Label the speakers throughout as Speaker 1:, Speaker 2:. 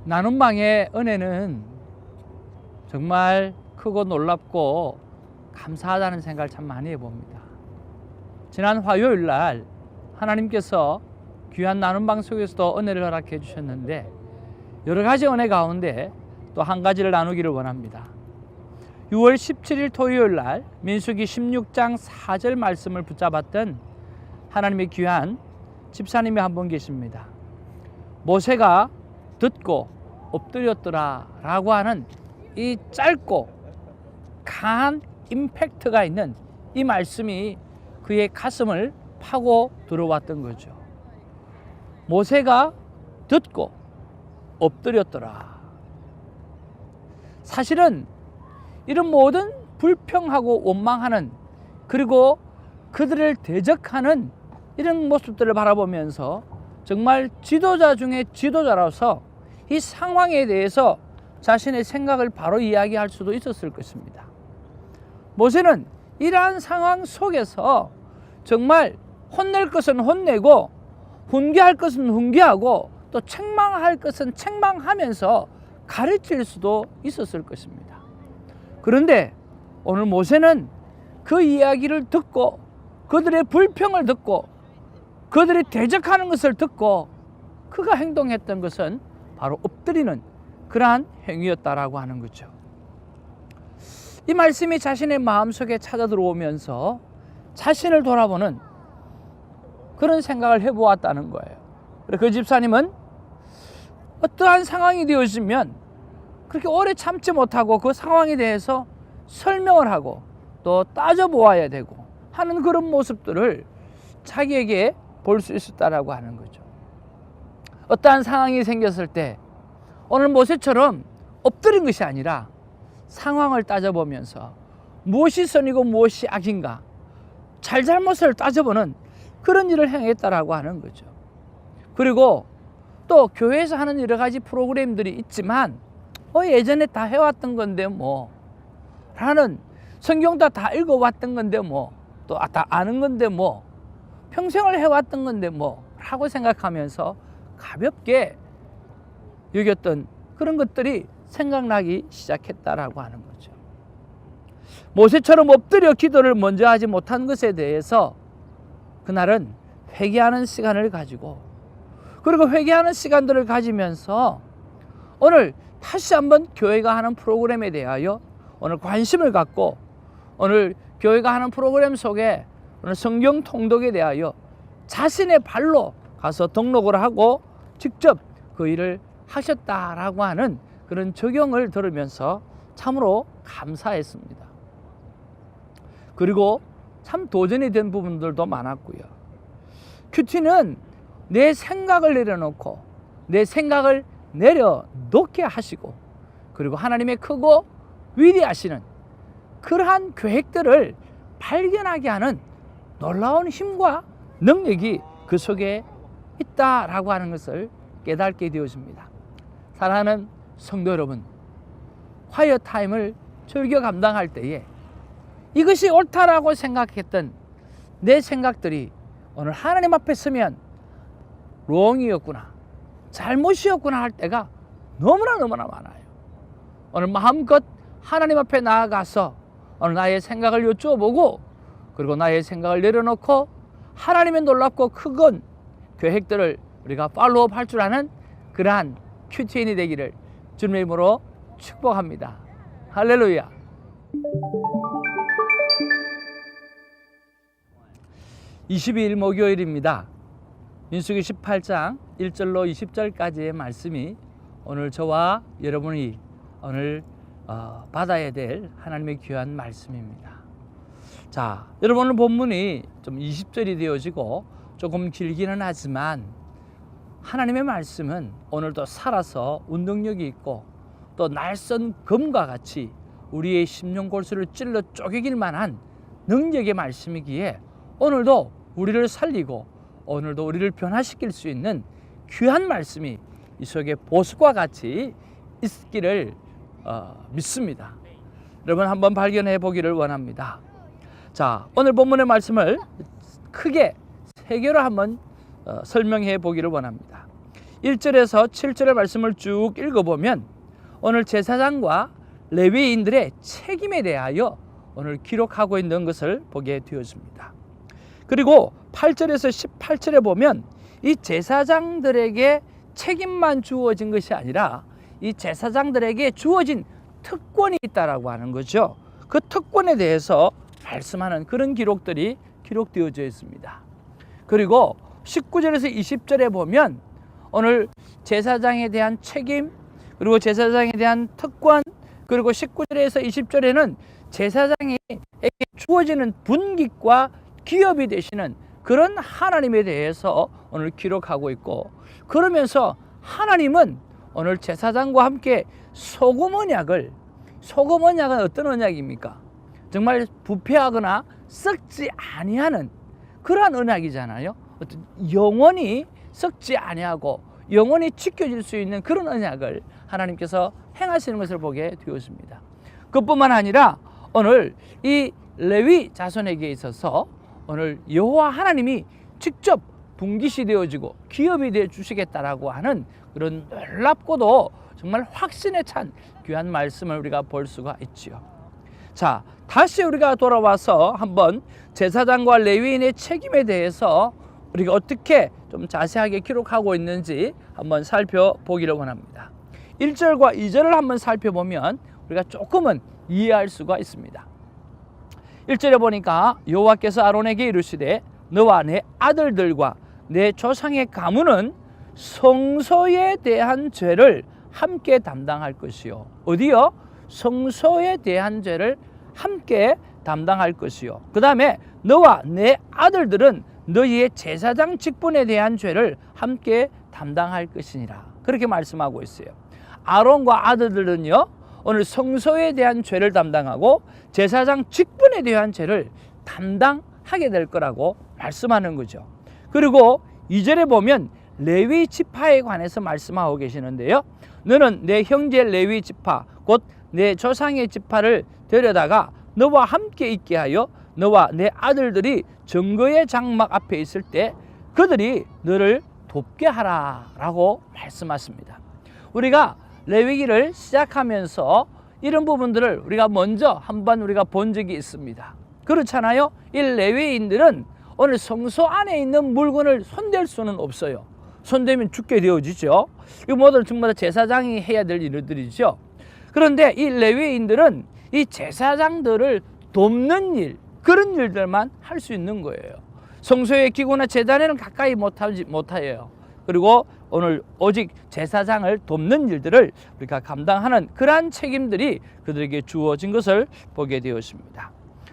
Speaker 1: 나눔방의 은혜는 정말 크고 놀랍고 감사하다는 생각을 참 많이 해봅니다. 지난 화요일 날 하나님께서 귀한 나눔방 속에서도 은혜를 허락해 주셨는데, 여러 가지 은혜 가운데 또 한 가지를 나누기를 원합니다. 6월 17일 토요일 날 민수기 16장 4절 말씀을 붙잡았던 하나님의 귀한 집사님이 한 분 계십니다. 모세가 듣고 엎드렸더라 라고 하는 이 짧고 강한 임팩트가 있는 이 말씀이 그의 가슴을 파고 들어왔던 거죠. 모세가 듣고 엎드렸더라. 사실은 이런 모든 불평하고 원망하는, 그리고 그들을 대적하는 이런 모습들을 바라보면서 정말 지도자 중에 지도자로서 이 상황에 대해서 자신의 생각을 바로 이야기할 수도 있었을 것입니다. 모세는 이러한 상황 속에서 정말 혼낼 것은 혼내고 훈계할 것은 훈계하고 또 책망할 것은 책망하면서 가르칠 수도 있었을 것입니다. 그런데 오늘 모세는 그 이야기를 듣고 그들의 불평을 듣고 그들이 대적하는 것을 듣고 그가 행동했던 것은 바로 엎드리는 그러한 행위였다라고 하는 거죠. 이 말씀이 자신의 마음속에 찾아 들어오면서 자신을 돌아보는 그런 생각을 해보았다는 거예요. 그 집사님은 어떠한 상황이 되어지면 그렇게 오래 참지 못하고 그 상황에 대해서 설명을 하고 또 따져보아야 되고 하는 그런 모습들을 자기에게 볼 수 있었다라고 하는 거죠. 어떠한 상황이 생겼을 때 오늘 모세처럼 엎드린 것이 아니라 상황을 따져보면서 무엇이 선이고 무엇이 악인가 잘잘못을 따져보는 그런 일을 행했다라고 하는 거죠. 그리고 또 교회에서 하는 여러 가지 프로그램들이 있지만 예전에 다 해왔던 건데 뭐 라는, 성경 다 읽어왔던 건데 뭐 또 다 아는 건데 뭐 평생을 해왔던 건데 뭐 라고 생각하면서 가볍게 여겼던 그런 것들이 생각나기 시작했다라고 하는 거죠. 모세처럼 엎드려 기도를 먼저 하지 못한 것에 대해서 그날은 회개하는 시간을 가지고, 그리고 회개하는 시간들을 가지면서 오늘 다시 한번 교회가 하는 프로그램에 대하여 오늘 관심을 갖고, 오늘 교회가 하는 프로그램 속에 오늘 성경 통독에 대하여 자신의 발로 가서 등록을 하고 직접 그 일을 하셨다라고 하는 그런 적용을 들으면서 참으로 감사했습니다. 그리고 참 도전이 된 부분들도 많았고요. 큐티는 내 생각을 내려놓고 내 생각을 내려놓게 하시고, 그리고 하나님의 크고 위대하시는 그러한 계획들을 발견하게 하는 놀라운 힘과 능력이 그 속에 있다라고 하는 것을 깨닫게 되어집니다. 사랑하는 성도 여러분, 화이어 타임을 즐겨 감당할 때에 이것이 옳다라고 생각했던 내 생각들이 오늘 하나님 앞에 서면 롱이었구나, 잘못이었구나 할 때가 너무나 많아요. 오늘 마음껏 하나님 앞에 나아가서 오늘 나의 생각을 여쭈어보고, 그리고 나의 생각을 내려놓고 하나님의 놀랍고 크건 계획들을 우리가 팔로우업 할 줄 아는 그러한 큐티인이 되기를 주님의 이름으로 축복합니다. 할렐루야. (22일) 목요일입니다. 민수기 18장 1절로 20절까지의 말씀이 오늘 저와 여러분이 오늘 받아야 될 하나님의 귀한 말씀입니다. 자, 여러분 오늘 본문이 좀 20절이 되어지고 조금 길기는 하지만 하나님의 말씀은 오늘도 살아서 운동력이 있고 또 날선 검과 같이 우리의 심령 골수를 찔러 쪼개길 만한 능력의 말씀이기에 오늘도 우리를 살리고 오늘도 우리를 변화시킬 수 있는 귀한 말씀이 이 속에 보석과 같이 있기를 믿습니다. 여러분 한번 발견해 보기를 원합니다. 자, 오늘 본문의 말씀을 크게 세 개로 한번 설명해 보기를 원합니다. 1절에서 7절의 말씀을 쭉 읽어보면 오늘 제사장과 레위인들의 책임에 대하여 오늘 기록하고 있는 것을 보게 되었습니다. 그리고 8절에서 18절에 보면 이 제사장들에게 책임만 주어진 것이 아니라 이 제사장들에게 주어진 특권이 있다라고 하는 거죠. 그 특권에 대해서 말씀하는 그런 기록들이 기록되어져 있습니다. 그리고 19절에서 20절에 보면 오늘 제사장에 대한 책임, 그리고 제사장에 대한 특권, 그리고 19절에서 20절에는 제사장에게 주어지는 분깃과 기업이 되시는 그런 하나님에 대해서 오늘 기록하고 있고, 그러면서 하나님은 오늘 제사장과 함께 소금 언약은 어떤 언약입니까? 정말 부패하거나 썩지 아니하는 그러한 언약이잖아요. 어떤 영원히 썩지 아니하고 영원히 지켜질 수 있는 그런 언약을 하나님께서 행하시는 것을 보게 되었습니다. 그뿐만 아니라 오늘 이 레위 자손에게 있어서 오늘 여호와 하나님이 직접 분깃이 되어지고 기업이 되어 주시겠다라고 하는 그런 놀랍고도 정말 확신에 찬 귀한 말씀을 우리가 볼 수가 있지요. 자, 다시 우리가 돌아와서 한번 제사장과 레위인의 책임에 대해서 우리가 어떻게 좀 자세하게 기록하고 있는지 한번 살펴보기를 원합니다. 1절과 2절을 한번 살펴보면 우리가 조금은 이해할 수가 있습니다. 1절에 보니까 여호와께서 아론에게 이르시되 너와 내 아들들과 내 조상의 가문은 성소에 대한 죄를 함께 담당할 것이요. 어디요? 성소에 대한 죄를 함께 담당할 것이요. 그 다음에 너와 내 아들들은 너희의 제사장 직분에 대한 죄를 함께 담당할 것이니라. 그렇게 말씀하고 있어요. 아론과 아들들은요, 오늘 성소에 대한 죄를 담당하고 제사장 직분에 대한 죄를 담당하게 될 거라고 말씀하는 거죠. 그리고 2절에 보면 레위 지파에 관해서 말씀하고 계시는데요. 너는 내 형제 레위 지파 곧 내 조상의 지파를 데려다가 너와 함께 있게 하여 너와 내 아들들이 증거의 장막 앞에 있을 때 그들이 너를 돕게 하라 라고 말씀하십니다. 우리가 레위기를 시작하면서 이런 부분들을 우리가 먼저 한번 우리가 본 적이 있습니다. 그렇잖아요. 이 레위인들은 오늘 성소 안에 있는 물건을 손댈 수는 없어요. 손대면 죽게 되어지죠. 이거 모두 전부 다 제사장이 해야 될 일들이죠. 그런데 이 레위인들은 이 제사장들을 돕는 일, 그런 일들만 할 수 있는 거예요. 성소의 기구나 제단에는 가까이 못해요. 그리고 오늘 오직 제사장을 돕는 일들을 우리가 감당하는 그러한 책임들이 그들에게 주어진 것을 보게 되었습니다.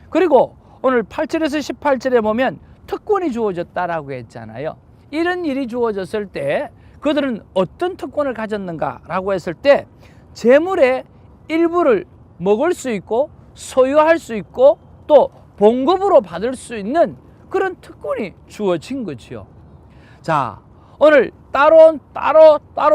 Speaker 1: 그리고 오늘 8절에서 18절에 보면 특권이 주어졌다라고 했잖아요. 이런 일이 주어졌을 때 그들은 어떤 특권을 가졌는가라고 했을 때 재물의 일부를 먹을 수 있고 소유할 수 있고 또 봉급으로 받을 수 있는 그런 특권이 주어진 거지요. 자, 오늘 따로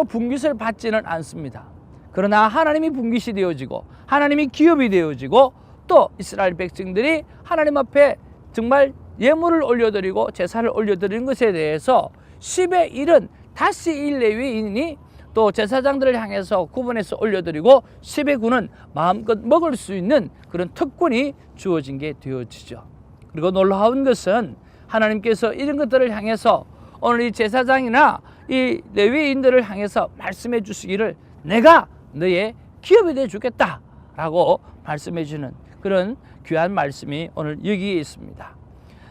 Speaker 1: 분깃을 받지는 않습니다. 그러나 하나님이 분깃이 되어지고 하나님이 기업이 되어지고 또 이스라엘 백성들이 하나님 앞에 정말 예물을 올려드리고 제사를 올려드리는 것에 대해서 10의 1은 다시 이 레위인이 또 제사장들을 향해서 구분해서 올려드리고 10의 9는 마음껏 먹을 수 있는 그런 특권이 주어진 게 되어지죠. 그리고 놀라운 것은 하나님께서 이런 것들을 향해서 오늘 이 제사장이나 이 레위인들을 향해서 말씀해 주시기를 내가 너의 기업이 되어 주겠다 라고 말씀해 주는 그런 귀한 말씀이 오늘 여기에 있습니다.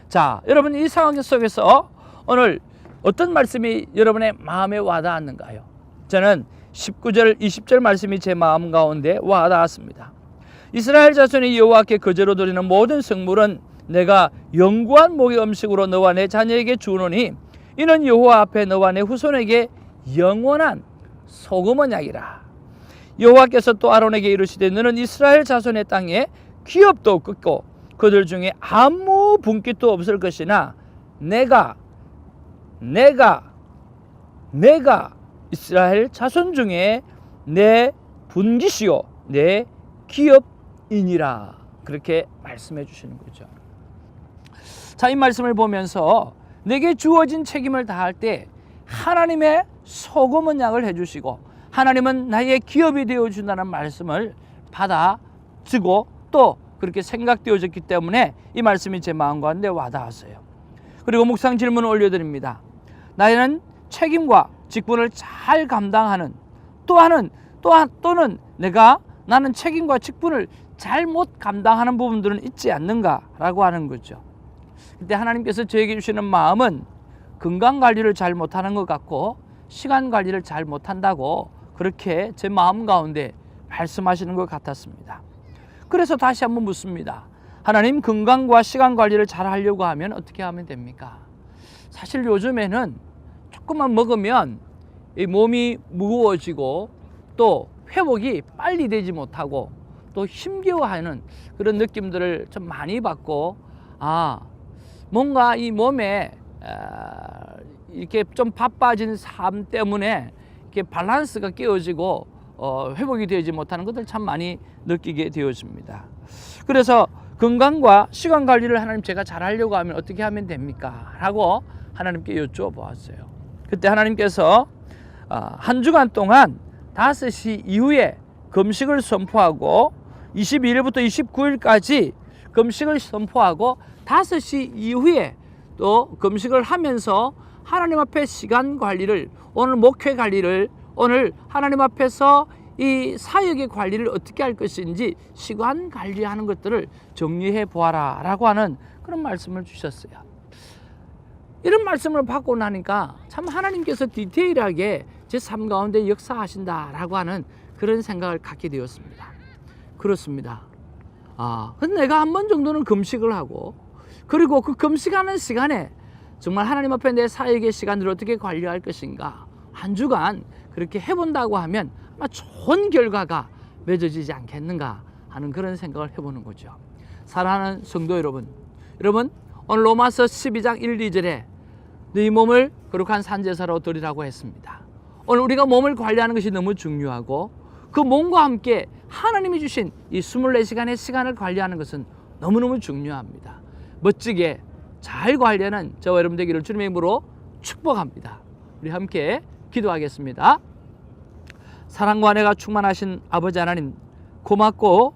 Speaker 1: 자, 여러분 이 상황 속에서 오늘 어떤 말씀이 여러분의 마음에 와닿았는가요? 저는 19절 20절 말씀이 제 마음 가운데 와닿았습니다. 이스라엘 자손이 여호와께 거제로 드리는 모든 성물은 내가 영구한 목의 음식으로 너와 내 자녀에게 주노니 이는 여호와 앞에 너와 내 후손에게 영원한 소금 언약이라. 여호와께서 또 아론에게 이르시되 너는 이스라엘 자손의 땅에 기업도 없고 그들 중에 아무 분깃도 없을 것이나 내가 이스라엘 자손 중에 내 분깃이요 내 기업이니라. 그렇게 말씀해 주시는 거죠. 자, 이 말씀을 보면서 내게 주어진 책임을 다할 때 하나님의 소금 언약을 해주시고 하나님은 나의 기업이 되어준다는 말씀을 받아주고 또 그렇게 생각되어졌기 때문에 이 말씀이 제 마음 가운데 와닿았어요. 그리고 묵상 질문을 올려드립니다. 나는 책임과 직분을 잘 감당하는 또는 나는 책임과 직분을 잘못 감당하는 부분들은 있지 않는가라고 하는 거죠. 그때 하나님께서 저에게 주시는 마음은 건강관리를 잘 못하는 것 같고 시간관리를 잘 못한다고 그렇게 제 마음 가운데 말씀하시는 것 같았습니다. 그래서 다시 한번 묻습니다. 하나님, 건강과 시간관리를 잘 하려고 하면 어떻게 하면 됩니까? 사실 요즘에는 조금만 먹으면 이 몸이 무거워지고 또 회복이 빨리 되지 못하고 또 힘겨워하는 그런 느낌들을 좀 많이 받고 뭔가 이 몸에 이렇게 좀 바빠진 삶 때문에 이렇게 밸런스가 깨어지고 회복이 되지 못하는 것들 참 많이 느끼게 되어집니다. 그래서 건강과 시간 관리를 하나님 제가 잘 하려고 하면 어떻게 하면 됩니까? 라고 하나님께 여쭤보았어요. 그때 하나님께서 한 주간 동안 5시 이후에 금식을 선포하고 22일부터 29일까지 금식을 선포하고 5시 이후에 또 금식을 하면서 하나님 앞에 시간 관리를, 오늘 목회 관리를, 오늘 하나님 앞에서 이 사역의 관리를 어떻게 할 것인지 시간 관리하는 것들을 정리해 보아라 라고 하는 그런 말씀을 주셨어요. 이런 말씀을 받고 나니까 참 하나님께서 디테일하게 제 삶 가운데 역사하신다라고 하는 그런 생각을 갖게 되었습니다. 그렇습니다. 근데 내가 한 번 정도는 금식을 하고 그리고 그 금식하는 시간에 정말 하나님 앞에 내 사역의 시간을 어떻게 관리할 것인가 한 주간 그렇게 해본다고 하면 아마 좋은 결과가 맺어지지 않겠는가 하는 그런 생각을 해보는 거죠. 사랑하는 성도 여러분, 오늘 로마서 12장 1, 2절에 너희 몸을 거룩한 산제사로 드리라고 했습니다. 오늘 우리가 몸을 관리하는 것이 너무 중요하고 그 몸과 함께 하나님이 주신 이 24시간의 시간을 관리하는 것은 너무너무 중요합니다. 멋지게 잘 관리하는 저와 여러분 되기를 주님의 이름으로 축복합니다. 우리 함께 기도하겠습니다. 사랑과 은혜가 충만하신 아버지 하나님, 고맙고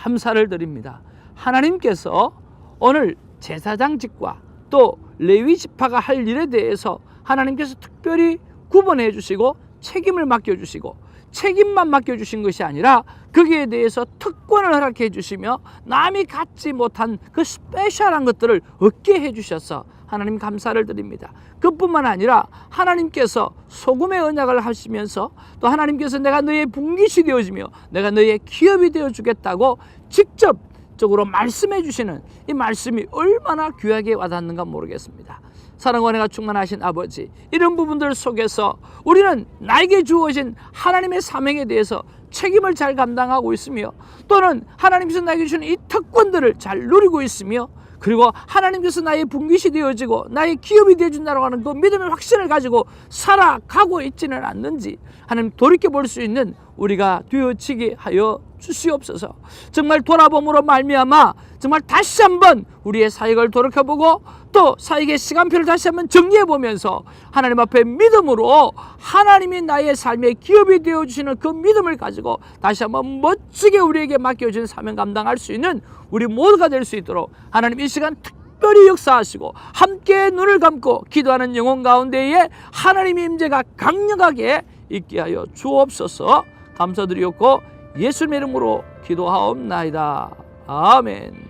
Speaker 1: 감사를 드립니다. 하나님께서 오늘 제사장직과 또 레위 지파가 할 일에 대해서 하나님께서 특별히 구분해 주시고 책임을 맡겨주시고 책임만 맡겨주신 것이 아니라 거기에 대해서 특권을 허락해 주시며 남이 갖지 못한 그 스페셜한 것들을 얻게 해 주셔서 하나님 감사를 드립니다. 그뿐만 아니라 하나님께서 소금의 언약을 하시면서 또 하나님께서 내가 너의 분깃이 되어지며 내가 너의 기업이 되어주겠다고 직접적으로 말씀해 주시는 이 말씀이 얼마나 귀하게 와닿는가 모르겠습니다. 사랑과 은혜가 충만하신 아버지, 이런 부분들 속에서 우리는 나에게 주어진 하나님의 사명에 대해서 책임을 잘 감당하고 있으며 또는 하나님께서 나에게 주시는 이 특권들을 잘 누리고 있으며 그리고 하나님께서 나의 분깃이 되어지고 나의 기업이 되어준다고 하는 그 믿음의 확신을 가지고 살아가고 있지는 않는지 하나님 돌이켜볼 수 있는 우리가 되어지게 하여 주시옵소서. 정말 돌아봄으로 말미암아 정말 다시 한번 우리의 사역을 돌이켜보고 또 사역의 시간표를 다시 한번 정리해보면서 하나님 앞에 믿음으로 하나님이 나의 삶의 기업이 되어주시는 그 믿음을 가지고 다시 한번 멋지게 우리에게 맡겨진 사명 감당할 수 있는 우리 모두가 될 수 있도록 하나님 이 시간 특별히 역사하시고 함께 눈을 감고 기도하는 영혼 가운데에 하나님의 임재가 강력하게 있게 하여 주옵소서. 감사드리옵고 예수님의 이름으로 기도하옵나이다. 아멘.